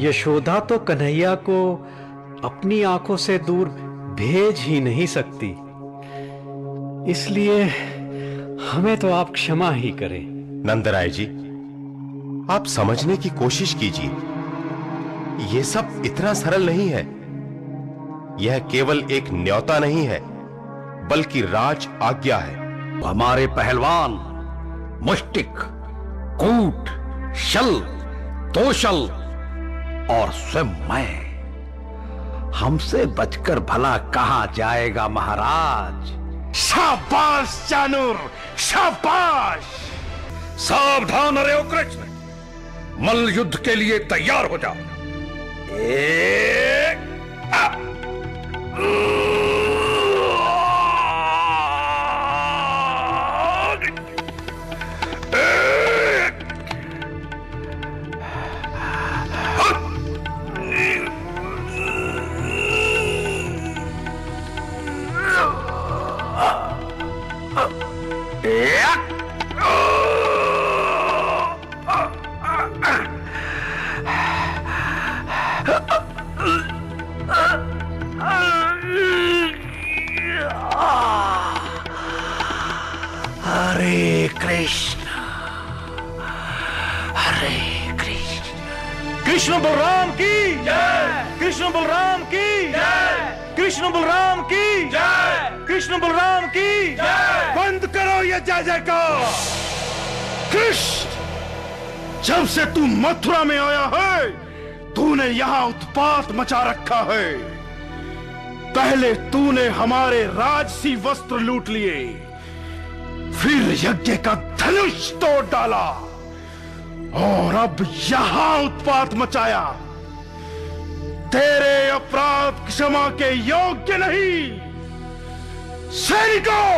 यशोदा तो कन्हैया को अपनी आंखों से दूर भेज ही नहीं सकती, इसलिए हमें तो आप क्षमा ही करें। नंदराय जी, आप समझने की कोशिश कीजिए। यह सब इतना सरल नहीं है। यह केवल एक न्योता नहीं है, बल्कि राज आज्ञा है। हमारे पहलवान मुष्टिक, कूट, शल, तोशल और स्वयं मैं, हमसे बचकर भला कहां जाएगा महाराज। शाबाश चाणूर, शाबाश। सावधान रहो कृष्ण, मल्ल युद्ध के लिए तैयार हो जाओ। हरे कृष्ण, हरे कृष्ण। कृष्ण बलराम की जय, कृष्ण बलराम की जय, कृष्ण बलराम की जय, कृष्ण बलराम की जय। बंद करो ये जय जय को। कृष्ण, जब से तू मथुरा में आया है, तूने यहां उत्पात मचा रखा है। पहले तूने हमारे राजसी वस्त्र लूट लिए, फिर यज्ञ का धनुष तोड़ डाला और अब यहां उत्पात मचाया। तेरे अपराध क्षमा के योग्य नहीं। सैनिकों,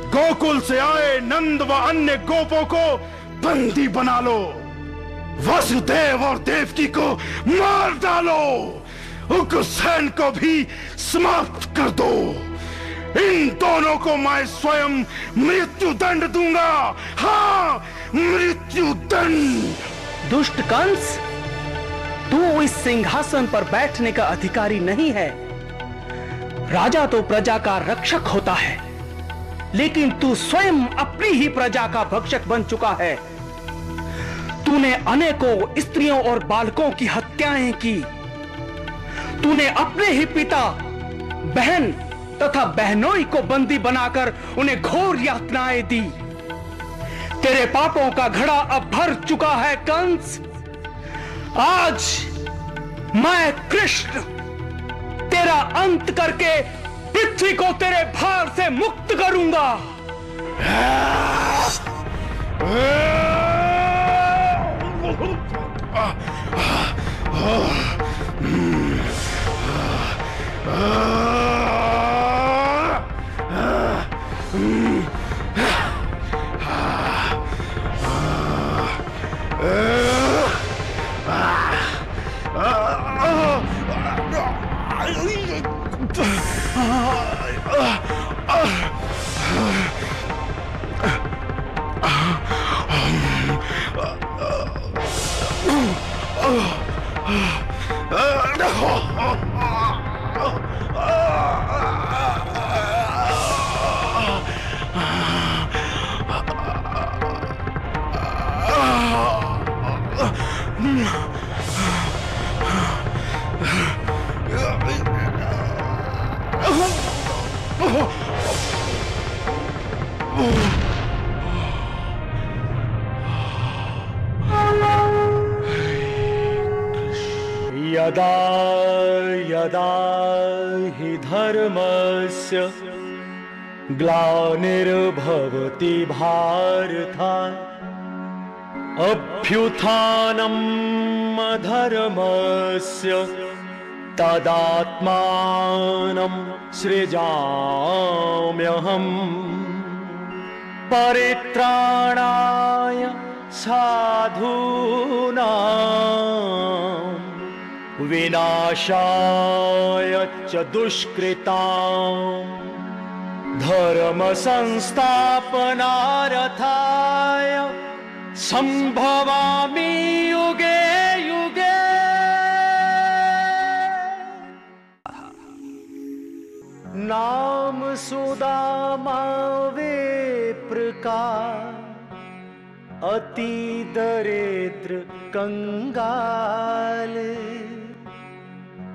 गोकुल से आए नंद व अन्य गोपों को बंदी बना लो। वसुदेव और देवकी को मार डालो। उग्रसेन को भी समाप्त कर दो। इन दोनों को मैं स्वयं मृत्यु दंड दूंगा। हाँ, मृत्यु दंड। दुष्ट कंस, तू इस सिंहासन पर बैठने का अधिकारी नहीं है। राजा तो प्रजा का रक्षक होता है, लेकिन तू स्वयं अपनी ही प्रजा का भक्षक बन चुका है। तूने अनेकों स्त्रियों और बालकों की हत्याएं की। तूने अपने ही पिता, बहन तथा बहनोई को बंदी बनाकर उन्हें घोर यातनाएं दी। तेरे पापों का घड़ा अब भर चुका है कंस। आज मैं कृष्ण तेरा अंत करके पृथ्वी को तेरे भार से मुक्त करूंगा। यदा यदा हि धर्मस्य ग्लानिर्भवति भारत, अभ्युत्थानम् अधर्मस्य तदात्मानं सृजाम्यहम्। परित्राणाय साधूनां विनाशाय च दुष्कृतां, धर्म संस्थापनार्थाय संभवामि युगे युगे। नाम सुदामा विप्र का, अति दरिद्र कंगाल,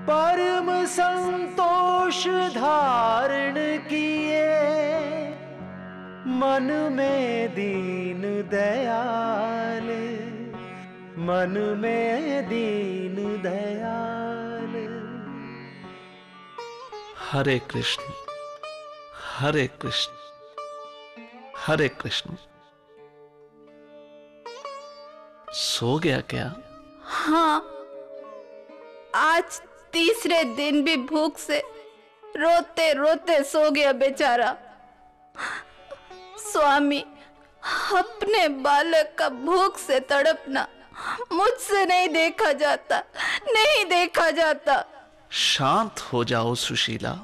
परम संतोष धारण किए, मन में दीन दयाल, मन में दीन दयाल। हरे कृष्ण हरे कृष्ण हरे कृष्ण। सो गया क्या? हाँ, आज तीसरे दिन भी भूख से रोते रोते सो गया बेचारा। स्वामी, अपने बालक का भूख से तड़पना मुझसे नहीं देखा जाता, नहीं देखा जाता। शांत हो जाओ सुशीला,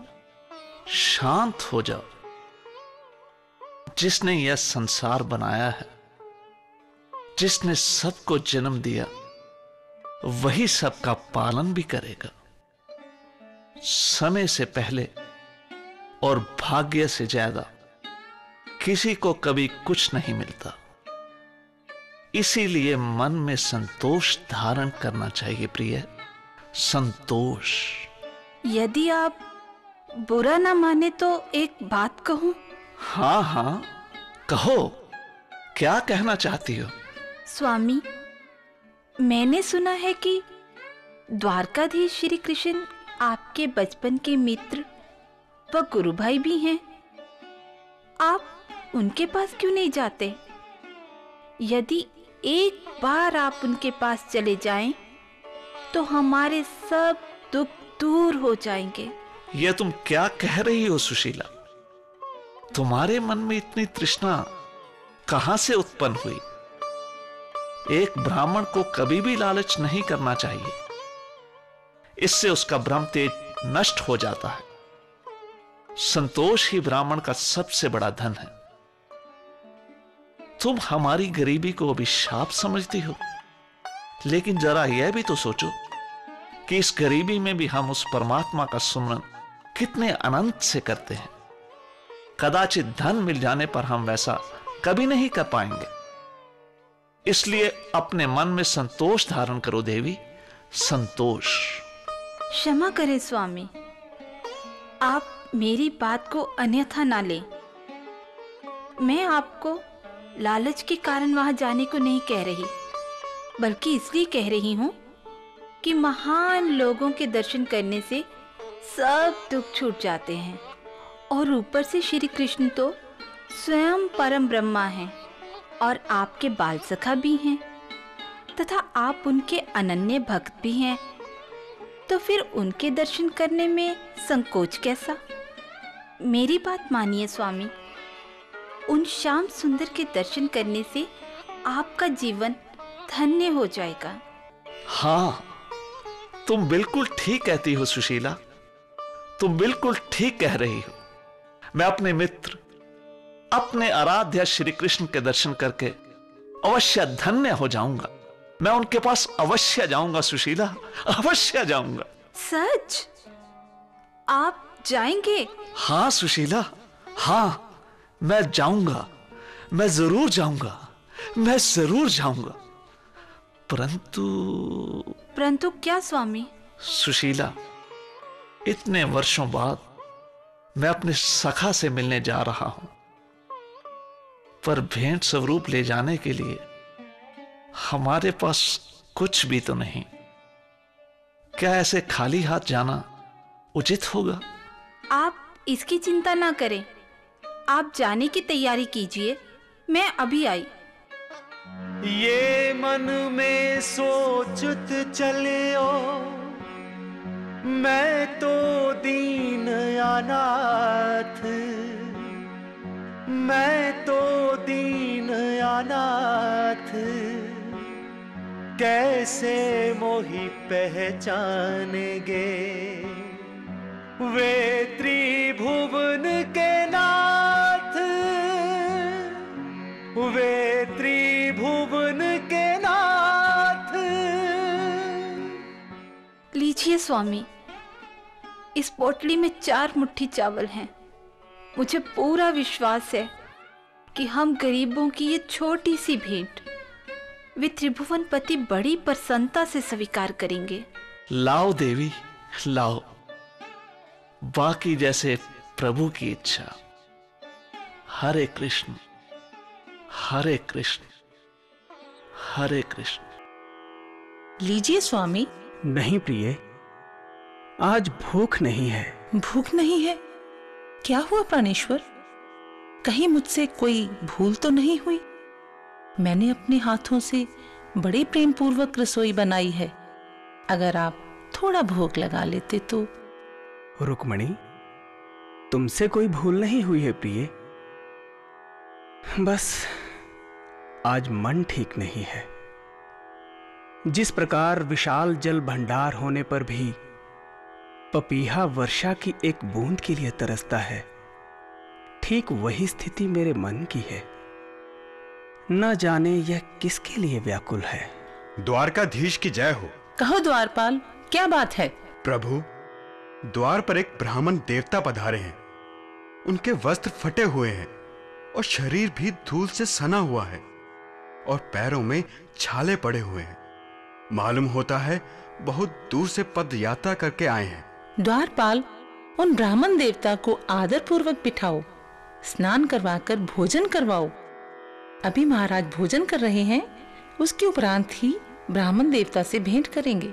शांत हो जाओ। जिसने यह संसार बनाया है, जिसने सबको जन्म दिया, वही सबका पालन भी करेगा। समय से पहले और भाग्य से ज्यादा किसी को कभी कुछ नहीं मिलता। इसीलिए मन में संतोष धारण करना चाहिए प्रिय, संतोष। यदि आप बुरा ना माने तो एक बात कहूं? हाँ हाँ, कहो, क्या कहना चाहती हो? स्वामी, मैंने सुना है कि द्वारकाधीश श्री कृष्ण आपके बचपन के मित्र व गुरु भाई भी हैं। आप उनके पास क्यों नहीं जाते? यदि एक बार आप उनके पास चले जाएं, तो हमारे सब दुख दूर हो जाएंगे। यह तुम क्या कह रही हो सुशीला? तुम्हारे मन में इतनी तृष्णा कहां से उत्पन्न हुई? एक ब्राह्मण को कभी भी लालच नहीं करना चाहिए, इससे उसका ब्रह्म तेज नष्ट हो जाता है। संतोष ही ब्राह्मण का सबसे बड़ा धन है। तुम हमारी गरीबी को अभिशाप समझती हो, लेकिन जरा यह भी तो सोचो कि इस गरीबी में भी हम उस परमात्मा का सुमरन कितने अनंत से करते हैं। कदाचित धन मिल जाने पर हम वैसा कभी नहीं कर पाएंगे। इसलिए अपने मन में संतोष धारण करो देवी, संतोष। क्षमा करें स्वामी, आप मेरी बात को अन्यथा ना लें। मैं आपको लालच के कारण वहां जाने को नहीं कह रही, बल्कि इसलिए कह रही हूं कि महान लोगों के दर्शन करने से सब दुख छूट जाते हैं। और ऊपर से श्री कृष्ण तो स्वयं परम ब्रह्मा हैं और आपके बाल सखा भी हैं, तथा आप उनके अनन्य भक्त भी हैं। तो फिर उनके दर्शन करने में संकोच कैसा? मेरी बात मानिए स्वामी, उन श्याम सुंदर के दर्शन करने से आपका जीवन धन्य हो जाएगा। हां, तुम बिल्कुल ठीक कहती हो सुशीला, तुम बिल्कुल ठीक कह रही हो। मैं अपने मित्र, अपने आराध्य श्री कृष्ण के दर्शन करके अवश्य धन्य हो जाऊंगा। मैं उनके पास अवश्य जाऊंगा सुशीला, अवश्य जाऊंगा। सच? आप जाएंगे? हाँ सुशीला, हां, मैं जाऊंगा, मैं जरूर जाऊंगा, मैं जरूर जाऊंगा। परंतु क्या स्वामी? सुशीला, इतने वर्षों बाद मैं अपने सखा से मिलने जा रहा हूं, पर भेंट स्वरूप ले जाने के लिए हमारे पास कुछ भी तो नहीं। क्या ऐसे खाली हाथ जाना उचित होगा? आप इसकी चिंता ना करें, आप जाने की तैयारी कीजिए, मैं अभी आई। ये मन में सोचत चलियो, मैं तो दीन अनाथ, मैं तो दीन अनाथ, कैसे मोहि पहचानेंगे वे त्रिभुवन के नाथ, वे त्रिभुवन के नाथ। लीजिए स्वामी, इस पोटली में 4 मुट्ठी चावल हैं। मुझे पूरा विश्वास है कि हम गरीबों की ये छोटी सी भेंट वे त्रिभुवनपति बड़ी प्रसन्नता से स्वीकार करेंगे। लाओ देवी, लाओ। बाकी जैसे प्रभु की इच्छा। हरे कृष्ण, हरे कृष्ण, हरे कृष्ण। लीजिए स्वामी। नहीं प्रिय, आज भूख नहीं है। भूख नहीं है? क्या हुआ प्राणेश्वर? कहीं मुझसे कोई भूल तो नहीं हुई? मैंने अपने हाथों से बड़े प्रेम पूर्वक रसोई बनाई है। अगर आप थोड़ा भोग लगा लेते तो। रुक्मणी, तुमसे कोई भूल नहीं हुई है प्रिय। बस आज मन ठीक नहीं है। जिस प्रकार विशाल जल भंडार होने पर भी पपीहा वर्षा की एक बूंद के लिए तरसता है, ठीक वही स्थिति मेरे मन की है। न जाने यह किसके लिए व्याकुल है। द्वारकाधीश की जय हो। कहो द्वारपाल, क्या बात है? प्रभु, द्वार पर एक ब्राह्मण देवता पधारे हैं। उनके वस्त्र फटे हुए हैं और शरीर भी धूल से सना हुआ है और पैरों में छाले पड़े हुए हैं। मालूम होता है बहुत दूर से पद यात्रा करके आए हैं। द्वारपाल, उन ब्राह्मण देवता को आदर पूर्वक बिठाओ, स्नान करवाकर भोजन करवाओ। अभी महाराज भोजन कर रहे हैं, उसके उपरांत ही ब्राह्मण देवता से भेंट करेंगे।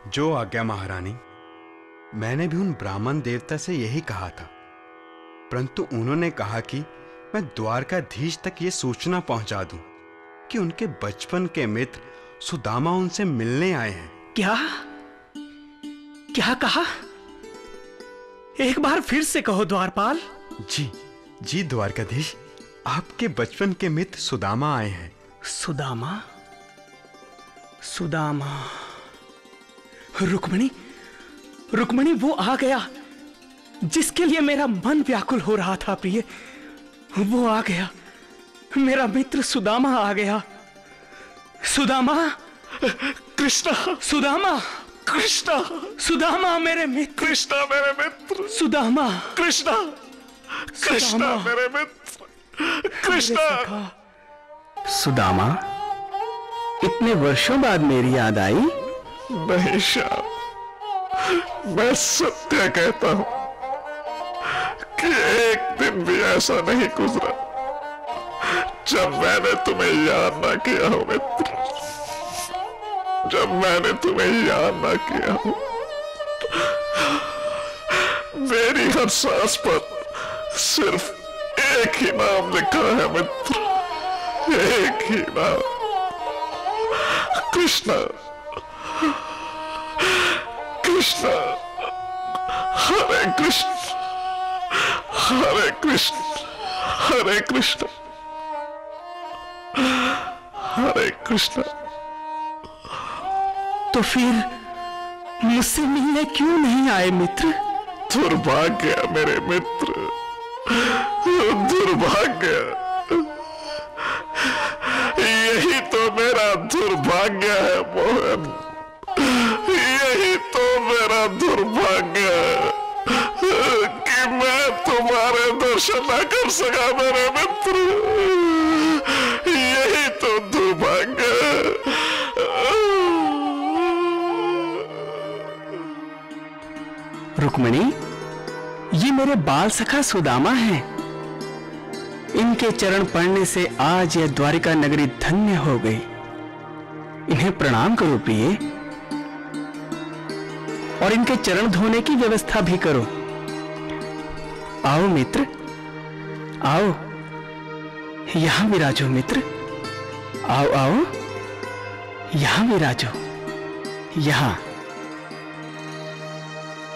जो आज्ञा महारानी। मैंने भी उन ब्राह्मण देवता से यही कहा था, परंतु उन्होंने कहा कि मैं द्वारकाधीश तक ये सूचना पहुंचा दूं कि उनके बचपन के मित्र सुदामा उनसे मिलने आए हैं। क्या क्या कहा? एक बार फिर से कहो द्वारपाल। जी जी द्वारकाधीश, आपके बचपन के मित्र सुदामा आए हैं। सुदामा? सुदामा? रुक्मणी, रुक्मणी वो आ गया जिसके लिए मेरा मन व्याकुल हो रहा था प्रिय। वो आ गया, मेरा मित्र सुदामा आ गया। सुदामा, कृष्णा, सुदामा, कृष्णा, सुदामा मेरे मित्र, कृष्णा मेरे मित्र, सुदामा, कृष्णा, कृष्णा मेरे मित्र, कृष्णा। सुदामा, इतने वर्षों बाद मेरी याद आई? नहीं श्याम, मैं सत्य कहता हूं कि एक दिन भी ऐसा नहीं गुजरा जब मैंने तुम्हें याद ना किया हो मित्र, जब मैंने तुम्हें याद ना किया हो। मेरी हर सांस पर सिर्फ एक ही नाम लिखा है मित्र, एक ही नाम, कृष्णा, कृष्णा। हरे कृष्ण, हरे कृष्ण, हरे कृष्ण, हरे कृष्ण। तो फिर मुझसे मिलने क्यों नहीं आए मित्र? दुर्भाग्य मेरे मित्र, दुर्भाग्य। यही तो मेरा दुर्भाग्य है मोहन, यही तो मेरा दुर्भाग्य है कि मैं तुम्हारे दर्शन न कर सका मेरे मित्र। यही तो दुर्भाग्य है। रुक्मणी, ये मेरे बाल सखा सुदामा हैं। इनके चरण पड़ने से आज यह द्वारिका नगरी धन्य हो गई। इन्हें प्रणाम करो प्रिय, और इनके चरण धोने की व्यवस्था भी करो। आओ मित्र, आओ, यहां विराजो मित्र। आओ आओ, यहां विराजो, यहां।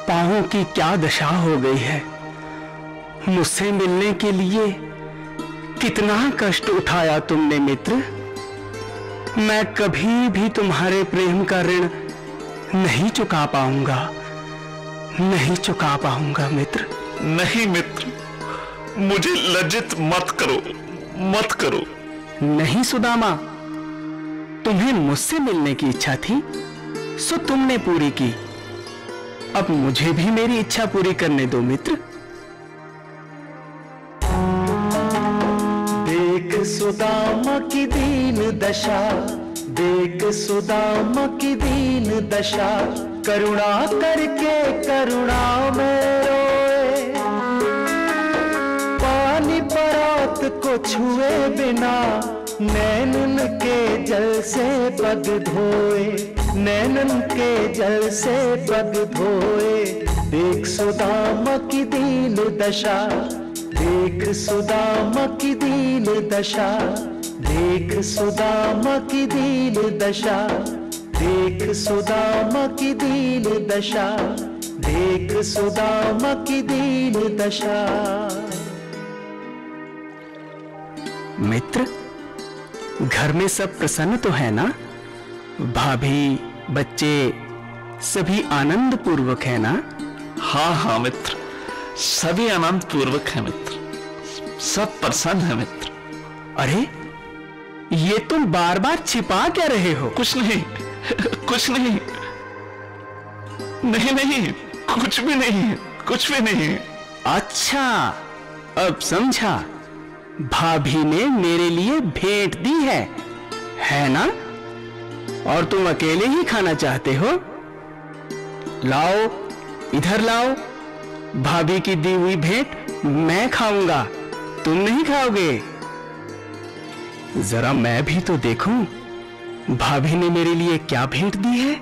पांवों की क्या दशा हो गई है। मुझसे मिलने के लिए कितना कष्ट उठाया तुमने मित्र। मैं कभी भी तुम्हारे प्रेम का ऋण नहीं चुका पाऊंगा, नहीं चुका पाऊंगा मित्र। नहीं मित्र, मुझे लज्जित मत करो, मत करो। नहीं सुदामा, तुम्हें मुझसे मिलने की इच्छा थी, सो तुमने पूरी की। अब मुझे भी मेरी इच्छा पूरी करने दो मित्र। देख सुदामा की दीन दशा, देख सुदामा की दीन दशा, करुणा करके करुणा में रोए। पानी परात को छुए बिना नैनन के जल से पग धोए, नैनन के जल से पग धोए। देख सुदामा की दीन दशा, देख सुदामा की दीन दशा, देख सुदामा की दीन दशा, देख सुदामा की दीन दशा, देख सुदामा की दीन दशा। मित्र, घर में सब प्रसन्न तो है ना? भाभी, बच्चे सभी आनंद पूर्वक है ना? हाँ हाँ मित्र, सभी आनंद पूर्वक है मित्र, सब प्रसन्न है मित्र। अरे, ये तुम बार बार छिपा क्या रहे हो? कुछ नहीं, कुछ नहीं, नहीं नहीं, कुछ भी नहीं, कुछ भी नहीं। अच्छा, अब समझा। भाभी ने मेरे लिए भेंट दी है ना? और तुम अकेले ही खाना चाहते हो? लाओ, इधर लाओ। भाभी की दी हुई भेंट मैं खाऊंगा, तुम नहीं खाओगे। जरा मैं भी तो देखूं भाभी ने मेरे लिए क्या भेंट दी है।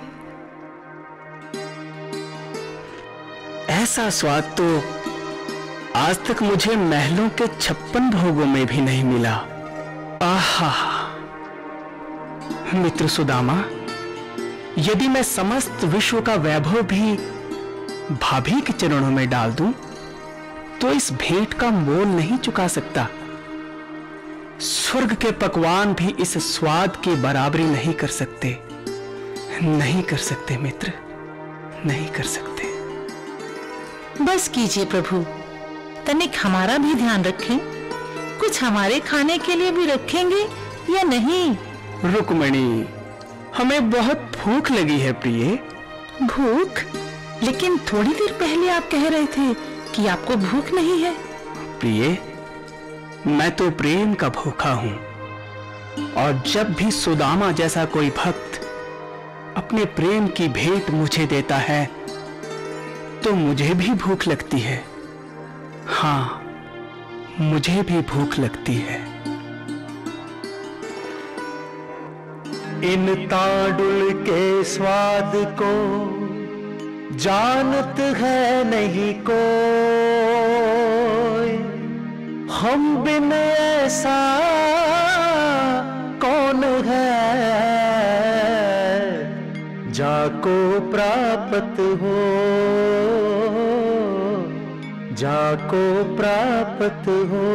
ऐसा स्वाद तो आज तक मुझे महलों के 56 भोगों में भी नहीं मिला। आहा! मित्र सुदामा, यदि मैं समस्त विश्व का वैभव भी भाभी के चरणों में डाल दूं, तो इस भेंट का मोल नहीं चुका सकता। स्वर्ग के पकवान भी इस स्वाद की बराबरी नहीं कर सकते, नहीं कर सकते मित्र, नहीं कर सकते। बस कीजिए प्रभु, तनिक हमारा भी ध्यान रखें। कुछ हमारे खाने के लिए भी रखेंगे या नहीं? रुक्मणी, हमें बहुत भूख लगी है प्रिय। भूख? लेकिन थोड़ी देर पहले आप कह रहे थे कि आपको भूख नहीं है। प्रिय, मैं तो प्रेम का भूखा हूं, और जब भी सुदामा जैसा कोई भक्त अपने प्रेम की भेंट मुझे देता है, तो मुझे भी भूख लगती है। हाँ, मुझे भी भूख लगती है। इन तांडुल के स्वाद को जानत है नहीं कोई, हम बिन ऐसा कौन है जाको प्राप्त हो, जाको प्राप्त हो।